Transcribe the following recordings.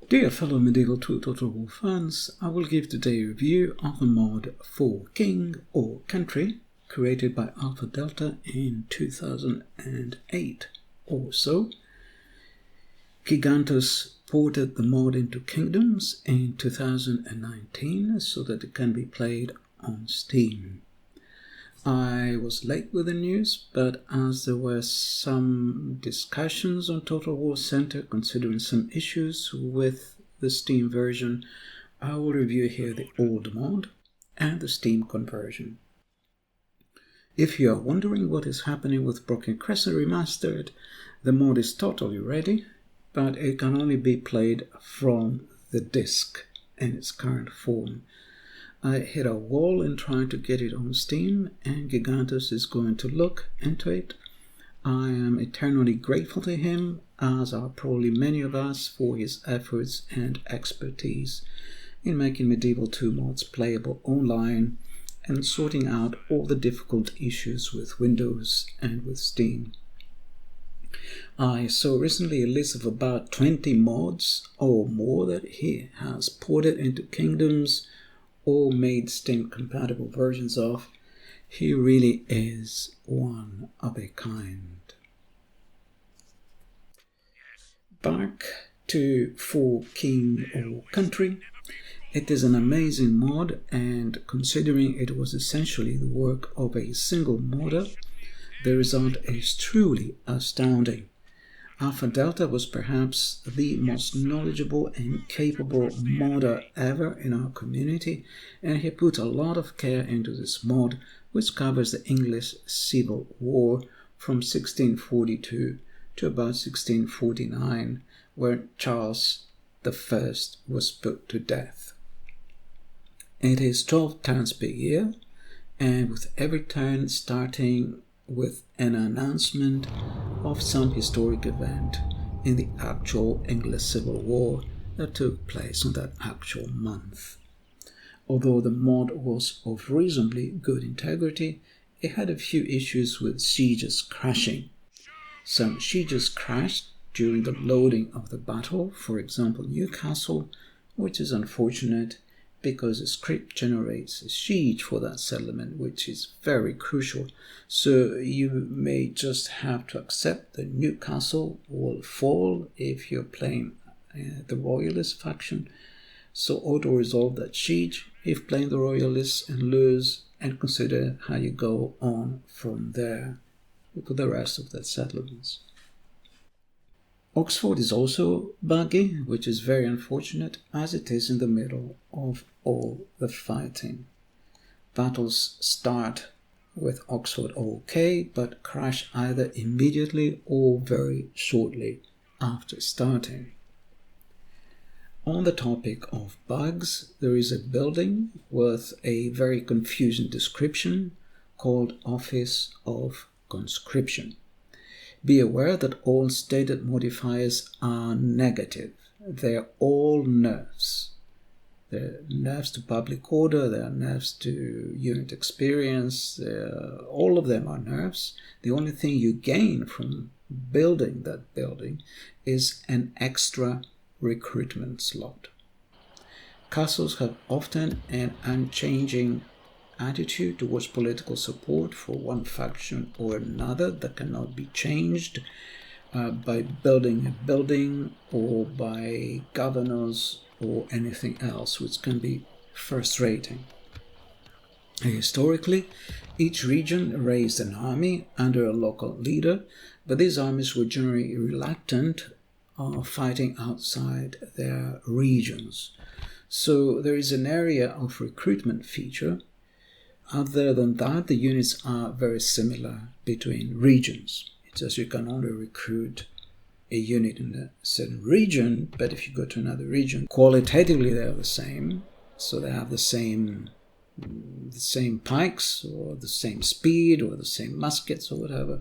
Dear fellow Medieval 2 Total War fans, I will give today a review of the mod for King or Country, created by Alpha Delta in 2008 or so. Gigantus ported the mod into Kingdoms in 2019 so that it can be played on Steam. I was late with the news, but as there were some discussions on Total War Center considering some issues with the Steam version, I will review here the old mod and the Steam conversion. If you are wondering what is happening with Broken Crescent Remastered, the mod is totally ready, but it can only be played from the disc in its current form. I hit a wall in trying to get it on Steam, and Gigantus is going to look into it. I am eternally grateful to him, as are probably many of us, for his efforts and expertise in making Medieval 2 mods playable online and sorting out all the difficult issues with Windows and with Steam. I saw recently a list of about 20 mods or more that he has ported into Kingdoms or made Steam-compatible versions of. He really is one of a kind. Back to For King or Country. It is an amazing mod, and considering it was essentially the work of a single modder, the result is truly astounding. Alpha Delta was perhaps the most knowledgeable and capable modder ever in our community, and he put a lot of care into this mod, which covers the English Civil War from 1642 to about 1649, where Charles I was put to death. It is 12 turns per year, and with every turn starting with an announcement of some historic event in the actual English Civil War that took place on that actual month. Although the mod was of reasonably good integrity, it had a few issues with sieges crashing. Some sieges crashed during the loading of the battle, for example Newcastle, which is unfortunate because the script generates a siege for that settlement, which is very crucial. So you may just have to accept that Newcastle will fall if you're playing the Royalist faction. So auto-resolve that siege if playing the Royalists and lose, and consider how you go on from there with the rest of the settlements. Oxford is also buggy, which is very unfortunate as it is in the middle of all the fighting. Battles start with Oxford okay, but crash either immediately or very shortly after starting. On the topic of bugs, there is a building with a very confusing description called Office of Conscription. Be aware that all stated modifiers are negative. They're all nerfs. They're nerfs to public order, they're nerfs to unit experience, all of them are nerfs. The only thing you gain from building that building is an extra recruitment slot. Castles have often an unchanging attitude towards political support for one faction or another that cannot be changed by building a building or by governors or anything else, which can be frustrating. Historically, each region raised an army under a local leader, but these armies were generally reluctant of fighting outside their regions. So there is an area of recruitment feature. Other than that, the units are very similar between regions. It's just you can only recruit a unit in a certain region, but if you go to another region, qualitatively they are the same. So they have the same pikes or the same speed or the same muskets or whatever.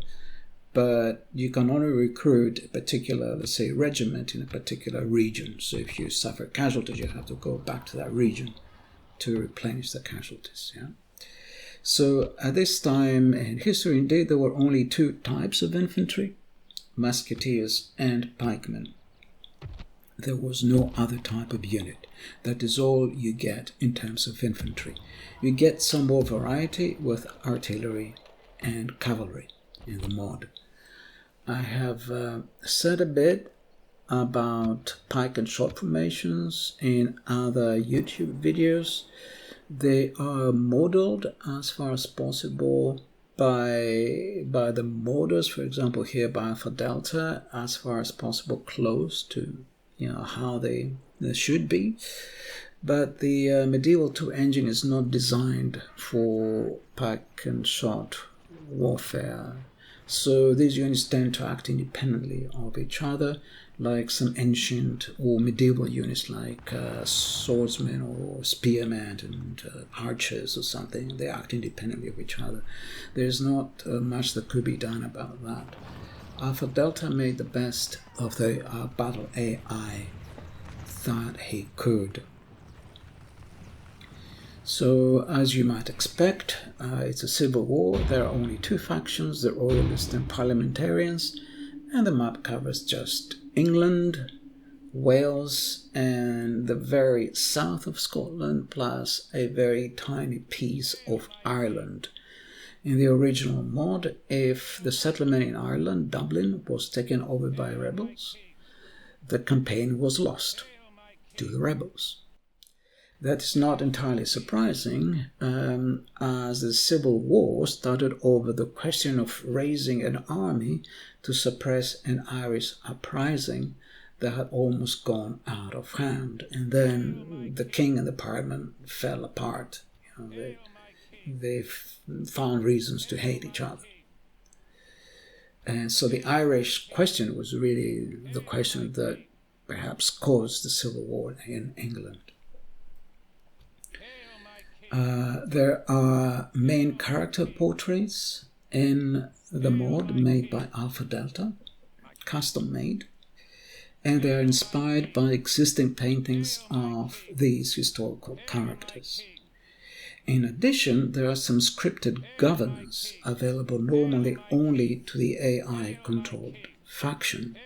But you can only recruit a particular, let's say, regiment in a particular region. So if you suffer casualties, you have to go back to that region to replenish the casualties. Yeah. So at this time in history, indeed, there were only two types of infantry, musketeers and pikemen. There was no other type of unit. That is all you get in terms of infantry. You get some more variety with artillery and cavalry in the mod. I have said a bit about pike and shot formations in other YouTube videos. They are modeled as far as possible by the models, for example here by Alpha Delta, as far as possible close to how they should be. But the Medieval 2 engine is not designed for pike and shot warfare. So these units tend to act independently of each other, like some ancient or medieval units like swordsmen or spearmen and archers or something. They act independently of each other. There's not much that could be done about that. Alpha Delta made the best of the battle AI that he could. So, as you might expect, it's a civil war. There are only two factions, the Royalists and Parliamentarians, and the map covers just England, Wales, and the very south of Scotland, plus a very tiny piece of Ireland. In the original mod, if the settlement in Ireland, Dublin, was taken over by rebels, the campaign was lost to the rebels. That is not entirely surprising, as the Civil War started over the question of raising an army to suppress an Irish uprising that had almost gone out of hand. And then the king and the parliament fell apart. They found reasons to hate each other. And so the Irish question was really the question that perhaps caused the Civil War in England. There are main character portraits in the mod made by Alpha Delta, custom made, and they are inspired by existing paintings of these historical characters. In addition, there are some scripted governors available normally only to the AI-controlled faction.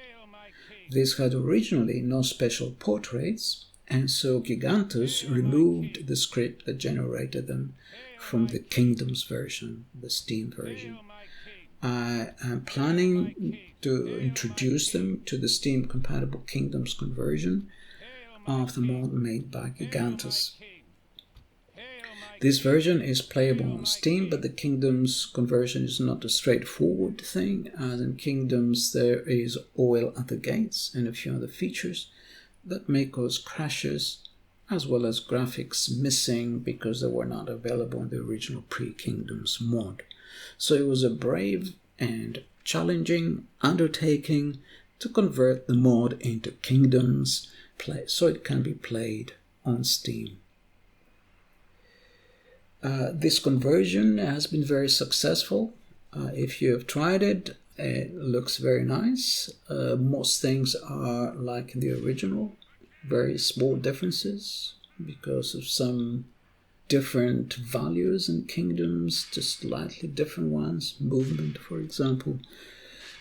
These had originally no special portraits, and so Gigantus removed the script that generated them from the Kingdoms version, the Steam version. I am planning to introduce them to the Steam-compatible Kingdoms conversion of the mod made by Gigantus. This version is playable on Steam, but the Kingdoms conversion is not a straightforward thing, as in Kingdoms there is oil at the gates and a few other features that may cause crashes, as well as graphics missing because they were not available in the original pre-Kingdoms mod. So it was a brave and challenging undertaking to convert the mod into Kingdoms so it can be played on Steam. This conversion has been very successful. If you have tried it, it looks very nice. Most things are like in the original, very small differences because of some different values in Kingdoms, just slightly different ones. Movement, for example.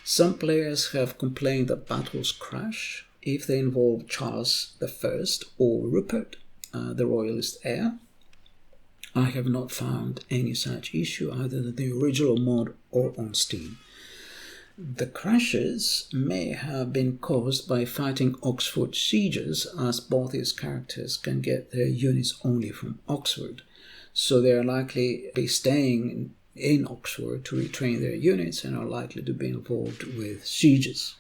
Some players have complained that battles crash if they involve Charles I or Rupert, the royalist heir. I have not found any such issue either in the original mod or on Steam. The crashes may have been caused by fighting Oxford sieges, as both these characters can get their units only from Oxford, so they are likely to be staying in Oxford to retrain their units and are likely to be involved with sieges.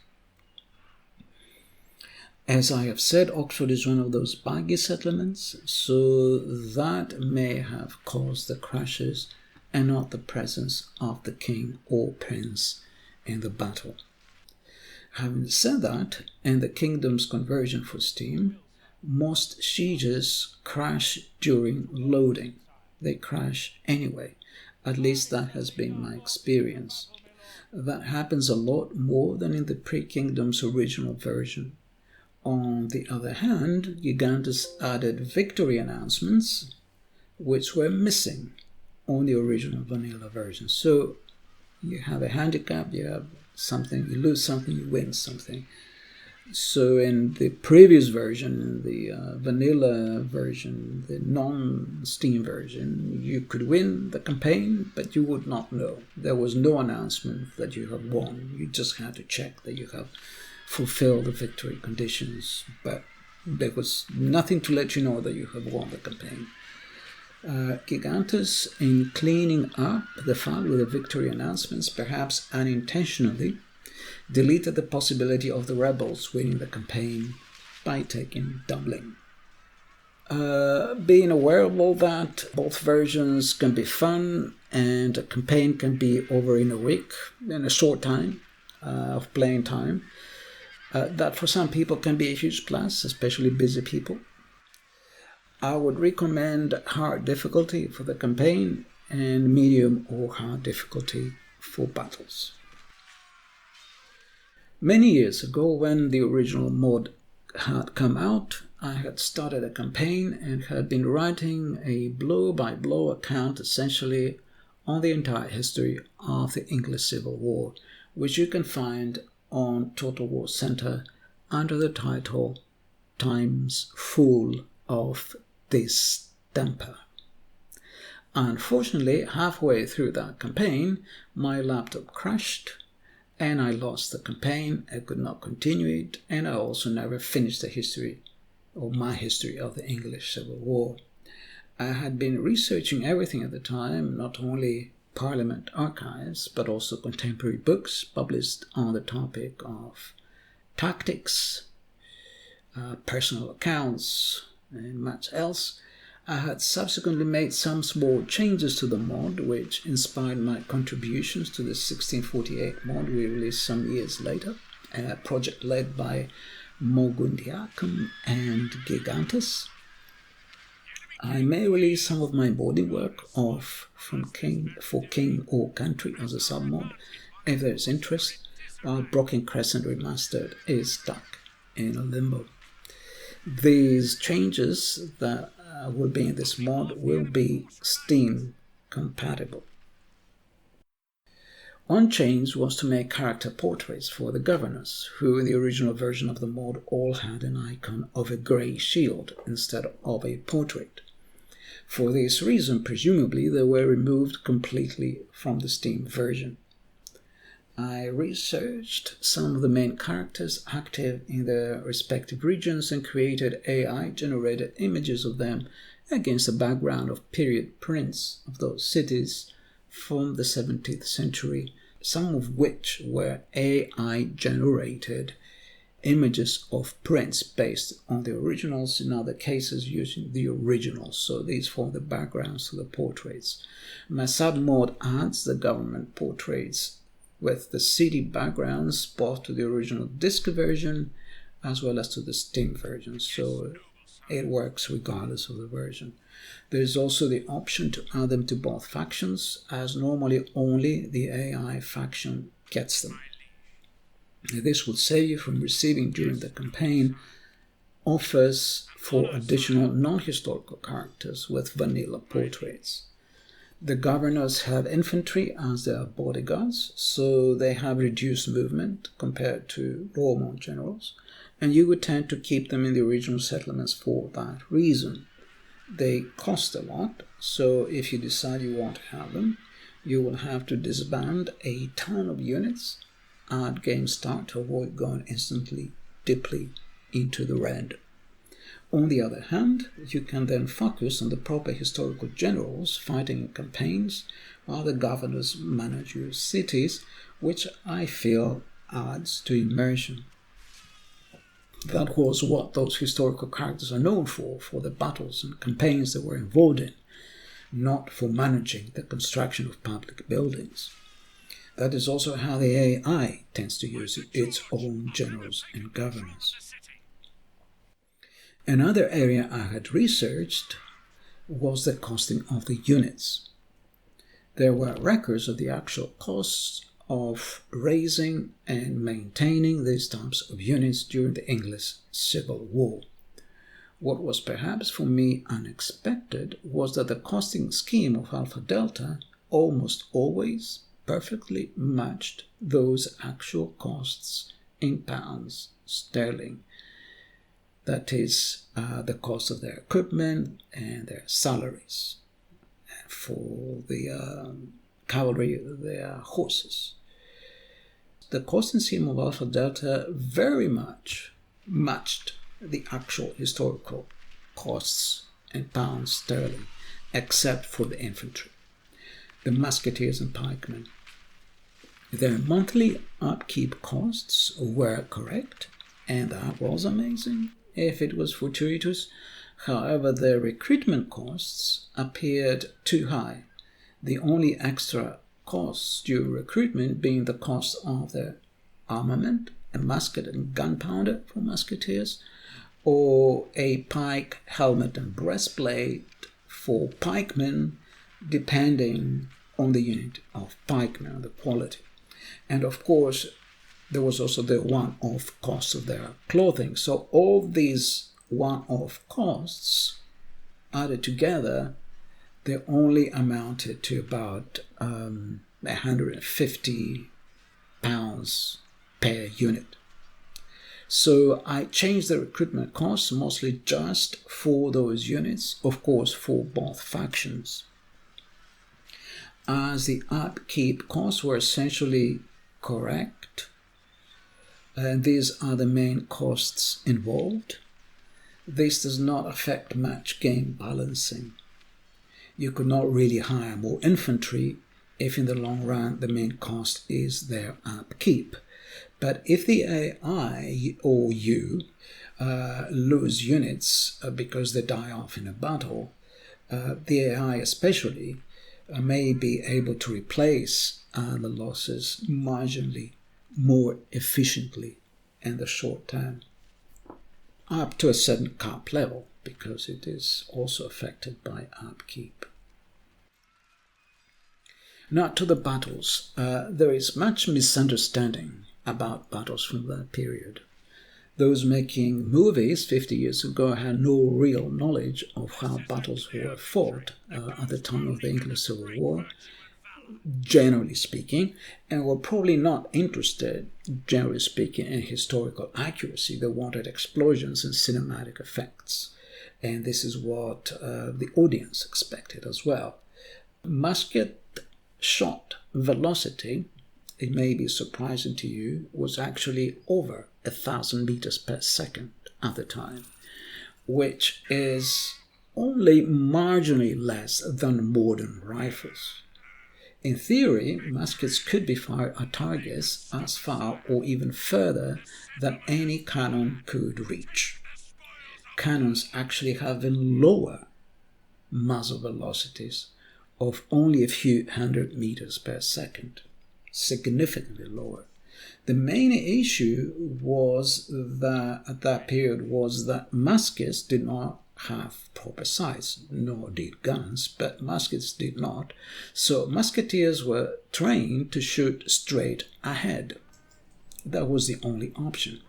As I have said, Oxford is one of those baggy settlements, so that may have caused the crashes and not the presence of the king or prince in the battle. Having said that, in the Kingdom's conversion for Steam, most sieges crash during loading. They crash anyway. At least that has been my experience. That happens a lot more than in the pre-Kingdom's original version. On the other hand, Gigantus added victory announcements, which were missing on the original vanilla version. So you have a handicap, you have something, you lose something, you win something. So in the previous version, the vanilla version, the non-Steam version, you could win the campaign, but you would not know. There was no announcement that you have won. You just had to check that you have fulfilled the victory conditions, but there was nothing to let you know that you have won the campaign. Gigantus, in cleaning up the file with the victory announcements, perhaps unintentionally, deleted the possibility of the rebels winning the campaign by taking doubling. Being aware of all that, both versions can be fun, and a campaign can be over in a week, in a short time of playing time. That for some people can be a huge plus, especially busy people. I would recommend hard difficulty for the campaign and medium or hard difficulty for battles. Many years ago, when the original mod had come out, I had started a campaign and had been writing a blow-by-blow account essentially on the entire history of the English Civil War, which you can find on Total War Center under the title Times Full of Distemper. Unfortunately, halfway through that campaign, my laptop crashed and I lost the campaign. I could not continue it, and I also never finished the history, or my history, of the English Civil War. I had been researching everything at the time, not only Parliament archives, but also contemporary books published on the topic of tactics, personal accounts, and much else. I had subsequently made some small changes to the mod, which inspired my contributions to the 1648 mod we released some years later, a project led by Mogundiakum and Gigantus. I may release some of my bodywork for King or Country as a submod, if there is interest, while Broken Crescent Remastered is stuck in a limbo. These changes that will be in this mod will be Steam compatible. One change was to make character portraits for the governors, who in the original version of the mod all had an icon of a grey shield instead of a portrait. For this reason, presumably, they were removed completely from the Steam version. I researched some of the main characters active in their respective regions and created AI-generated images of them against a background of period prints of those cities from the 17th century, some of which were AI-generated images of prints based on the originals, in other cases using the originals, so these form the backgrounds to the portraits. My submod adds the government portraits with the city backgrounds both to the original disc version as well as to the Steam version, so it works regardless of the version. There is also the option to add them to both factions, as normally only the AI faction gets them. This will save you from receiving during the campaign offers for additional non-historical characters with vanilla portraits. The governors have infantry as their bodyguards, so they have reduced movement compared to Roman generals, and you would tend to keep them in the original settlements for that reason. They cost a lot, so if you decide you want to have them, you will have to disband a ton of units at game start to avoid going instantly deeply into the red. On the other hand, you can then focus on the proper historical generals fighting in campaigns while the governors manage your cities, which I feel adds to immersion. That was what those historical characters are known for the battles and campaigns they were involved in, not for managing the construction of public buildings. That is also how the AI tends to use its own generals and governors. Another area I had researched was the costing of the units. There were records of the actual costs of raising and maintaining these types of units during the English Civil War. What was perhaps for me unexpected was that the costing scheme of Alpha Delta almost always perfectly matched those actual costs in pounds sterling. That is the cost of their equipment and their salaries. For the cavalry, their horses. The costing scheme of Alpha Delta very much matched the actual historical costs in pounds sterling, except for the infantry, the musketeers and pikemen. Their monthly upkeep costs were correct, and that was amazing if it was fortuitous. However, their recruitment costs appeared too high, the only extra costs during recruitment being the cost of their armament, a musket and gunpowder for musketeers, or a pike helmet and breastplate for pikemen, depending on the unit of pikemen and the quality. And of course, there was also the one-off cost of their clothing. So all these one-off costs added together, they only amounted to about 150 pounds per unit. So I changed the recruitment costs mostly just for those units, of course for both factions, as the upkeep costs were essentially correct, and these are the main costs involved. This does not affect much game balancing. You could not really hire more infantry if in the long run the main cost is their upkeep. But if the AI or you lose units because they die off in a battle, the AI especially may be able to replace the losses marginally more efficiently in the short term, up to a certain cap level, because it is also affected by upkeep. Now to the battles. There is much misunderstanding about battles from that period. Those making movies 50 years ago had no real knowledge of how battles were fought at the time of the English Civil War, generally speaking, and were probably not interested, generally speaking, in historical accuracy. They wanted explosions and cinematic effects, and this is what the audience expected as well. Musket shot velocity, it may be surprising to you, was actually over 1,000 meters per second at the time, which is only marginally less than modern rifles. In theory, muskets could be fired at targets as far or even further than any cannon could reach. Cannons actually have lower muzzle velocities of only a few hundred meters per second, significantly lower. The main issue was that at that period was that muskets did not have proper sights, nor did guns, but muskets did not. So musketeers were trained to shoot straight ahead. That was the only option.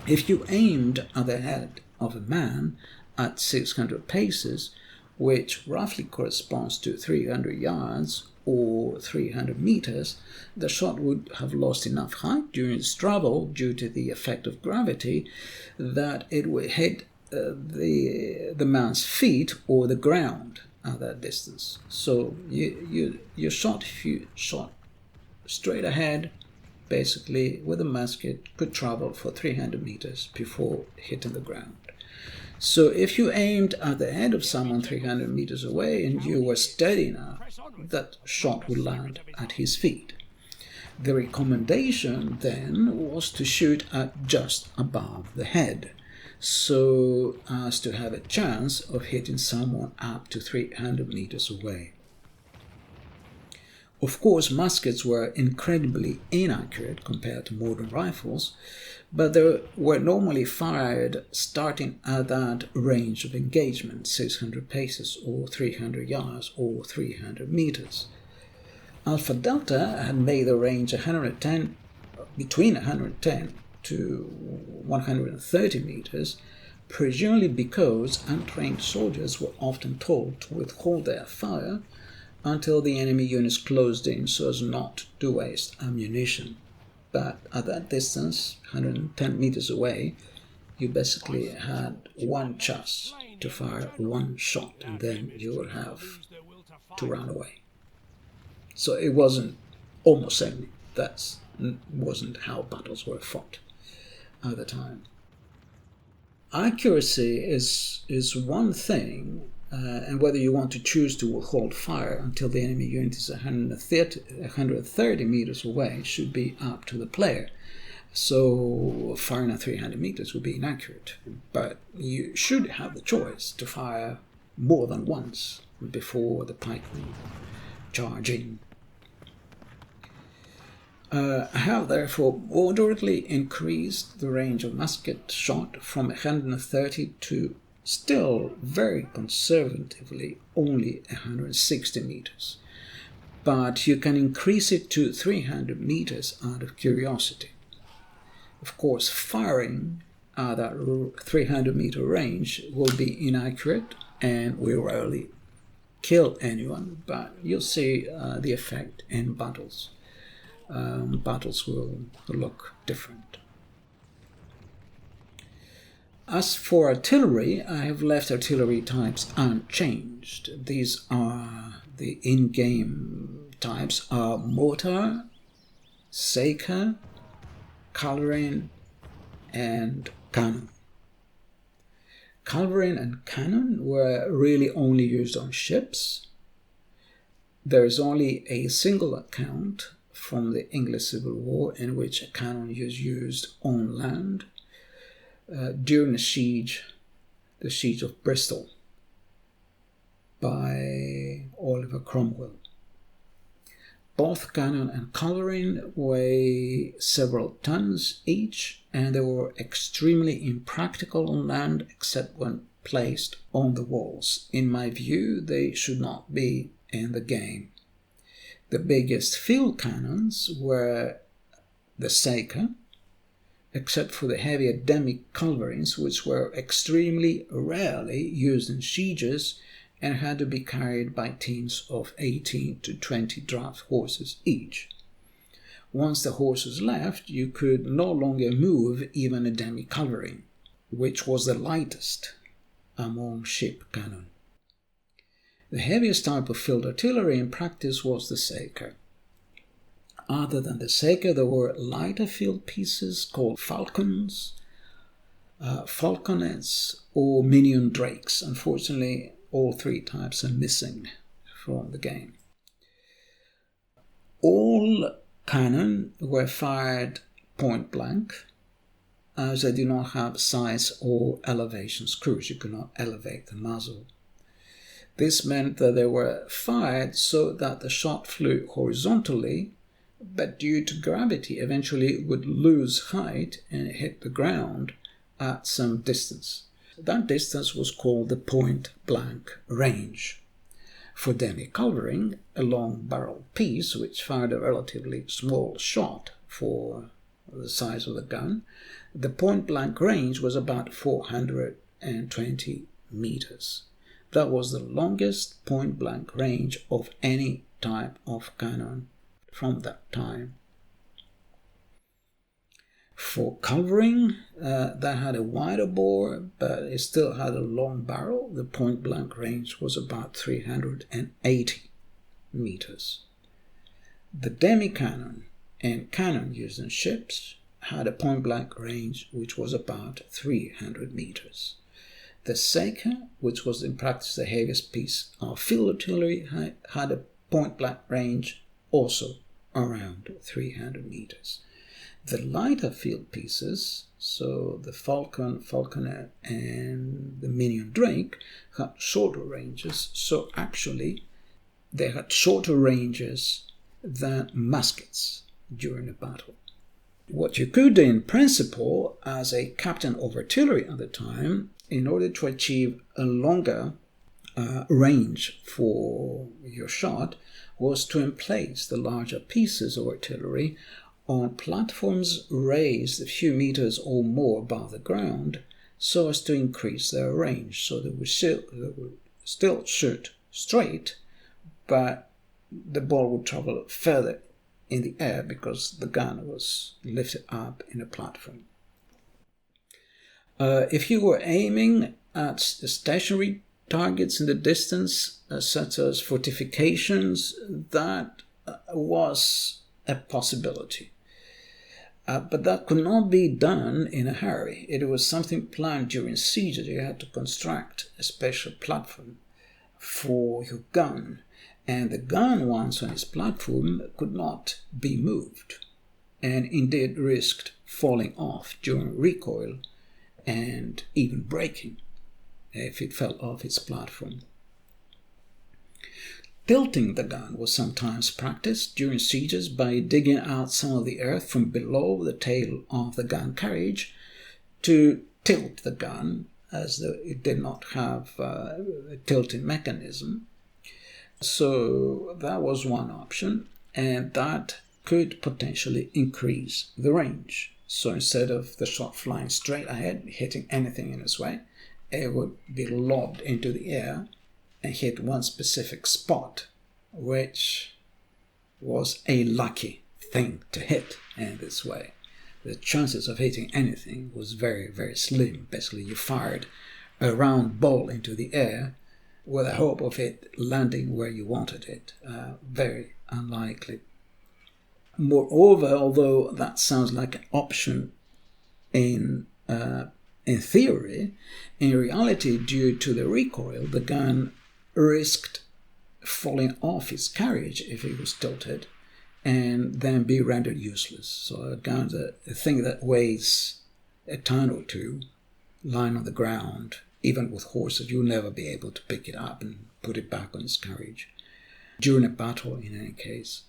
If you aimed at the head of a man at 600 paces, which roughly corresponds to 300 yards or 300 meters, the shot would have lost enough height during its travel due to the effect of gravity that it would hit the man's feet or the ground at that distance. So you shot straight ahead, basically with a musket, could travel for 300 meters before hitting the ground. So if you aimed at the head of someone 300 meters away and you were steady enough, that shot would land at his feet. The recommendation then was to shoot at just above the head, so as to have a chance of hitting someone up to 300 meters away. Of course, muskets were incredibly inaccurate compared to modern rifles, but they were normally fired starting at that range of engagement, 600 paces or 300 yards or 300 meters. Alpha Delta had made the range between 110 to 130 meters, presumably because untrained soldiers were often told to withhold their fire until the enemy units closed in so as not to waste ammunition. but at that distance, 110 meters away, you basically had one chance to fire one shot, and then you would have to run away. So it wasn't almost certainly that wasn't how battles were fought at the time. Accuracy is one thing, and whether you want to choose to hold fire until the enemy unit is 130 meters away should be up to the player. So firing at 300 meters would be inaccurate, but you should have the choice to fire more than once before the pikemen charge in. I have therefore moderately increased the range of musket shot from 130 to still very conservatively only 160 meters. But you can increase it to 300 meters out of curiosity. Of course, firing at that 300-meter range will be inaccurate and will rarely kill anyone, but you'll see the effect in battles. Battles will look different. As for artillery, I have left artillery types unchanged. These are the in-game types are mortar, saker, culverin, and cannon. Culverin and cannon were really only used on ships. There is only a single account from the English Civil War in which a cannon was used on land during the siege of Bristol by Oliver Cromwell. Both cannon and culverin weigh several tons each, and they were extremely impractical on land except when placed on the walls. In my view, they should not be in the game. The biggest field cannons were the saker, except for the heavier demi-culverins, which were extremely rarely used in sieges and had to be carried by teams of 18 to 20 draft horses each. Once the horses left, you could no longer move even a demi-culverin, which was the lightest among ship cannon. The heaviest type of field artillery in practice was the saker. Other than the saker, there were lighter field pieces called falcons, falconets, or minion drakes. Unfortunately, all three types are missing from the game. All cannon were fired point blank, as they do not have size or elevation screws. You could not elevate the muzzle. This meant that they were fired so that the shot flew horizontally, but due to gravity eventually would lose height and hit the ground at some distance. That distance was called the point-blank range. For demi-culverin, a long-barreled piece which fired a relatively small shot for the size of the gun, the point-blank range was about 420 meters. That was the longest point-blank range of any type of cannon from that time. For culverin, that had a wider bore, but it still had a long barrel. The point-blank range was about 380 meters. The demi-cannon and cannon used in ships had a point-blank range which was about 300 meters. The saker, which was in practice the heaviest piece of field artillery, had a point-blank range also around 300 meters. The lighter field pieces, so the falcon, falconet, and the minion drake, had shorter ranges. So actually, they had shorter ranges than muskets during a battle. What you could do in principle as a captain of artillery at the time, in order to achieve a longer range for your shot, was to emplace the larger pieces of artillery on platforms raised a few meters or more above the ground so as to increase their range, so they would still shoot straight, but the ball would travel further in the air because the gun was lifted up in a platform. If you were aiming at stationary targets in the distance, such as fortifications, that was a possibility. But that could not be done in a hurry. It was something planned during sieges. You had to construct a special platform for your gun. And the gun, once on its platform, could not be moved, and indeed risked falling off during recoil and even breaking if it fell off its platform. Tilting the gun was sometimes practiced during sieges by digging out some of the earth from below the tail of the gun carriage to tilt the gun, as it did not have a tilting mechanism. So that was one option, and that could potentially increase the range. So instead of the shot flying straight ahead, hitting anything in its way, it would be lobbed into the air and hit one specific spot, which was a lucky thing to hit in this way. The chances of hitting anything was very, very slim. Basically, you fired a round ball into the air with a hope of it landing where you wanted it. Very unlikely. Moreover, although that sounds like an option in theory, in reality, due to the recoil, the gun risked falling off its carriage if it was tilted and then be rendered useless. So a gun, a thing that weighs a ton or two, lying on the ground, even with horses, you'll never be able to pick it up and put it back on its carriage. During a battle, in any case.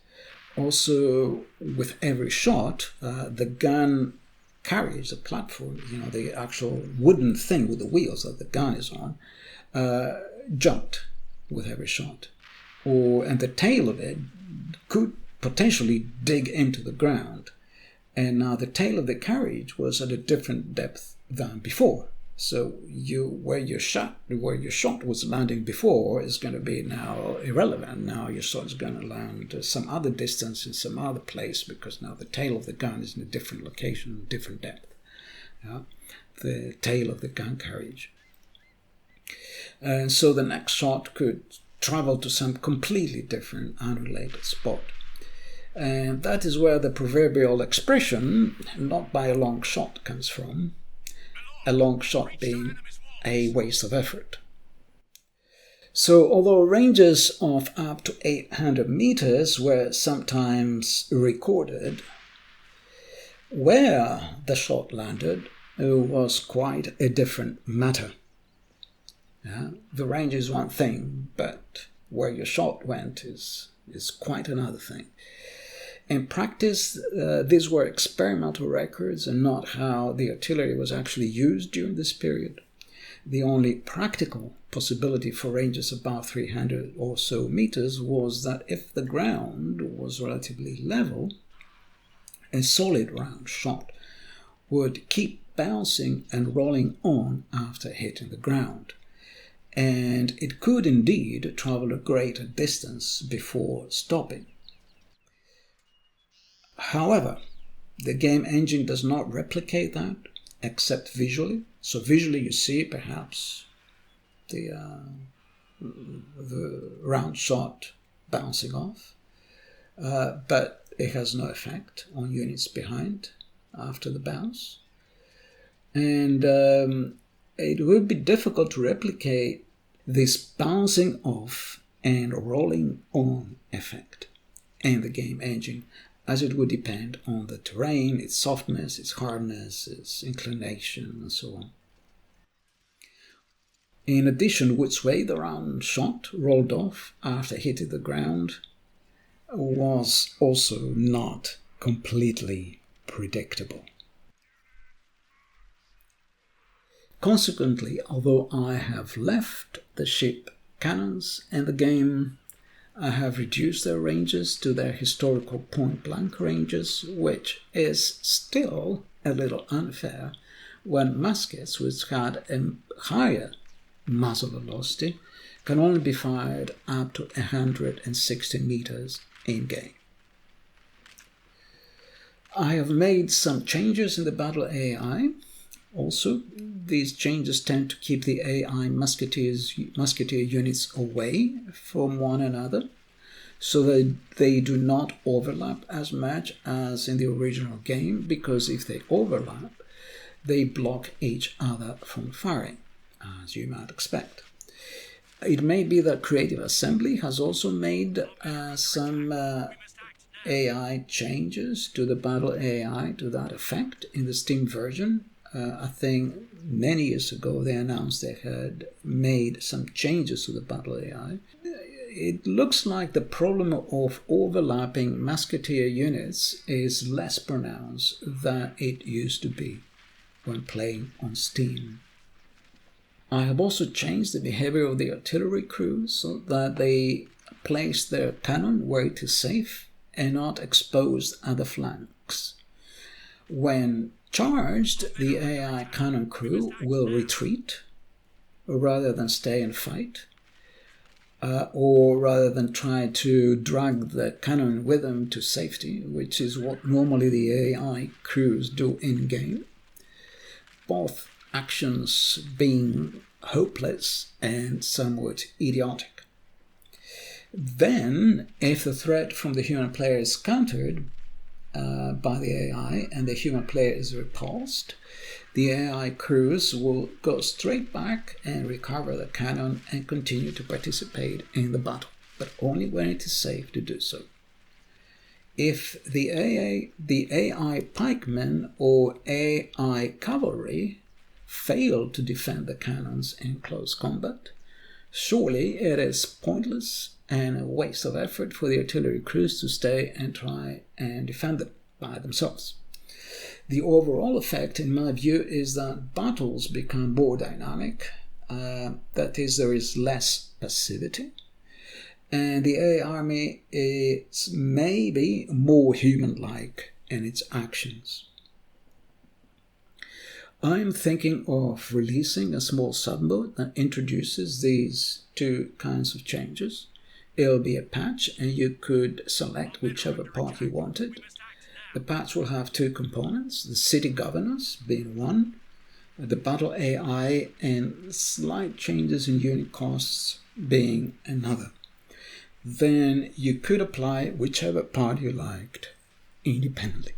Also, with every shot, the gun carriage, the platform, the actual wooden thing with the wheels that the gun is on, jumped with every shot. And the tail of it could potentially dig into the ground. And now the tail of the carriage was at a different depth than before. So where your shot was landing before is going to be now irrelevant. Now your shot is going to land some other distance in some other place, because now the tail of the gun is in a different location, different depth. The tail of the gun carriage. And so the next shot could travel to some completely different, unrelated spot. And that is where the proverbial expression, not by a long shot, comes from. A long shot being a waste of effort. So although ranges of up to 800 meters were sometimes recorded, where the shot landed was quite a different matter. The range is one thing, but where your shot went is quite another thing. In practice, these were experimental records and not how the artillery was actually used during this period. The only practical possibility for ranges above 300 or so meters was that if the ground was relatively level, a solid round shot would keep bouncing and rolling on after hitting the ground. And it could indeed travel a greater distance before stopping. However, the game engine does not replicate that, except visually. So visually you see perhaps the round shot bouncing off, but it has no effect on units behind after the bounce. And it would be difficult to replicate this bouncing off and rolling on effect in the game engine, as it would depend on the terrain, its softness, its hardness, its inclination, and so on. In addition, which way the round shot rolled off after hitting the ground was also not completely predictable. Consequently, although I have left the ship cannons in the game, I have reduced their ranges to their historical point-blank ranges, which is still a little unfair when muskets, which had a higher muzzle velocity, can only be fired up to 160 meters in-game. I have made some changes in the battle AI. Also, these changes tend to keep the AI musketeer units away from one another, so that they do not overlap as much as in the original game, because if they overlap, they block each other from firing, as you might expect. It may be that Creative Assembly has also made some AI changes to the battle AI to that effect in the Steam version. I think many years ago they announced they had made some changes to the battle AI. It looks like the problem of overlapping musketeer units is less pronounced than it used to be when playing on Steam. I have also changed the behavior of the artillery crews so that they place their cannon where it is safe and not exposed at the flanks. When charged, the AI cannon crew will retreat rather than stay and fight, or rather than try to drag the cannon with them to safety, which is what normally the AI crews do in-game. Both actions being hopeless and somewhat idiotic. Then, if the threat from the human player is countered by the AI and the human player is repulsed, the AI crews will go straight back and recover the cannon and continue to participate in the battle, but only when it is safe to do so. If the AI pikemen or AI cavalry fail to defend the cannons in close combat, surely it is pointless and a waste of effort for the artillery crews to stay and try and defend them by themselves. The overall effect, in my view, is that battles become more dynamic, that is, there is less passivity, and the AI army is maybe more human-like in its actions. I'm thinking of releasing a small submode that introduces these two kinds of changes. It'll be a patch, and you could select whichever part you wanted. The patch will have two components, the city governors being one, the battle AI and slight changes in unit costs being another. Then you could apply whichever part you liked independently.